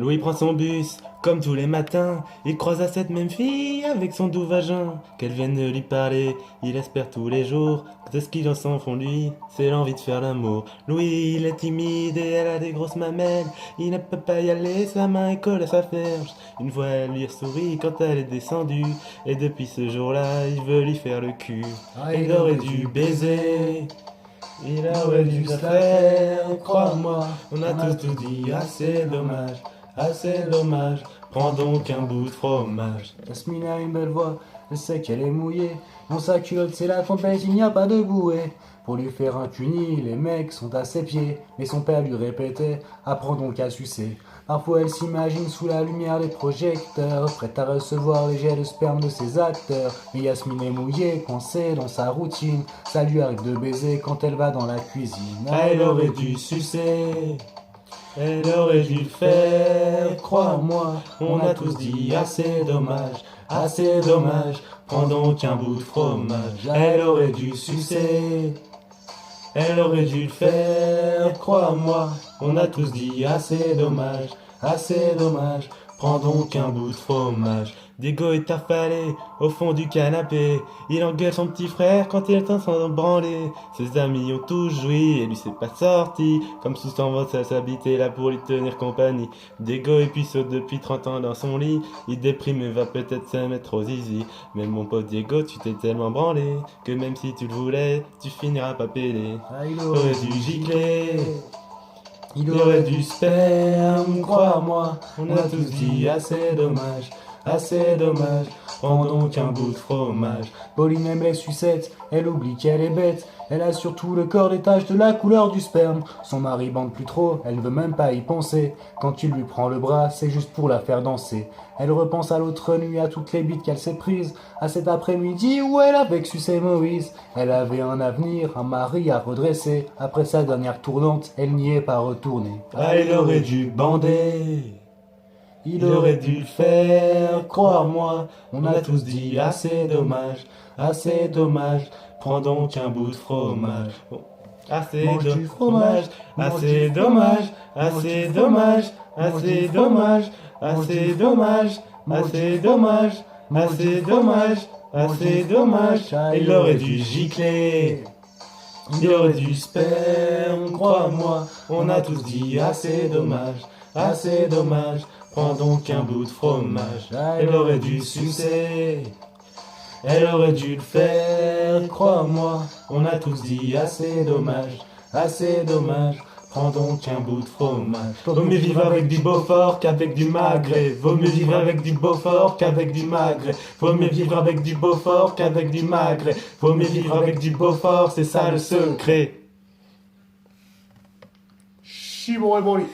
Louis prend son bus, comme tous les matins. Il croise à cette même fille avec son doux vagin. Qu'elle vienne de lui parler, il espère tous les jours. Que ce qu'il ressent au fond de lui, c'est l'envie de faire l'amour. Louis, il est timide et elle a des grosses mamelles. Il ne peut pas y aller, sa main est collée à sa ferge. Une fois, elle lui sourit quand elle est descendue. Et depuis ce jour-là, il veut lui faire le cul. Il aurait dû baiser. Il aurait dû se faire, crois-moi, on a tous dit, assez dommage, assez dommage, prends donc un bout de fromage. Jasmine a une belle voix, je sais qu'elle est mouillée. Dans sa culotte c'est la tempête, il n'y a pas de bouée. Pour lui faire un cuni, les mecs sont à ses pieds. Mais son père lui répétait, apprends donc à sucer. Parfois elle s'imagine sous la lumière des projecteurs, prête à recevoir les jets de sperme de ses acteurs. Mais Yasmine est mouillée, coincée dans sa routine. Ça lui arrive de baiser quand elle va dans la cuisine. Elle aurait dû sucer, elle aurait dû le faire, crois-moi, on a tous dit, assez dommage, assez dommage, prends donc un bout de fromage. Elle aurait dû sucer, elle aurait dû le faire, crois-moi, on a tous dit, assez dommage, prends donc un bout de fromage. Diego est affalé au fond du canapé. Il engueule son petit frère quand il est en train de branler. Ses amis ont tous joui et lui c'est pas sorti. Comme si son ventre s'habitait là pour lui tenir compagnie. Diego et puis saute depuis 30 ans dans son lit. Il déprime et va peut-être se mettre au zizi. Mais mon pote Diego, tu t'es tellement branlé que même si tu le voulais, tu finiras pas pédé. Il Aurait dû gicler. Il aurait du sperme, crois-moi, on a tous dit, assez dommage, prends donc un bout de fromage. Pauline aime les sucettes, elle oublie qu'elle est bête. Elle a surtout le corps des taches de la couleur du sperme. Son mari bande plus trop, elle ne veut même pas y penser. Quand il lui prend le bras, c'est juste pour la faire danser. Elle repense à l'autre nuit, à toutes les bites qu'elle s'est prises. À cet après-midi où elle avait sucé Moïse. Elle avait un avenir, un mari à redresser. Après sa dernière tournante, elle n'y est pas retournée. Ah, il aurait dû bander. Il aurait dû le faire, crois-moi, on a tous dit, assez dommage, prends donc un bout de fromage. Assez de fromage, assez dommage, assez dommage, assez dommage, assez dommage, assez dommage, assez dommage, assez dommage. Il aurait dû gicler. Il aurait dû sperme, crois-moi, on a tous dit, assez dommage, prends donc un bout de fromage. Elle aurait dû sucer, elle aurait dû le faire, crois-moi, on a tous dit, assez dommage, prends donc un bout de fromage. Vaut mieux vivre avec du Beaufort qu'avec du Magret. Vaut mieux vivre avec du Beaufort qu'avec du Magret. Vaut mieux vivre avec du Beaufort qu'avec du Magret. Vaut mieux vivre avec du Beaufort, c'est ça le secret. Chibon et bon lit.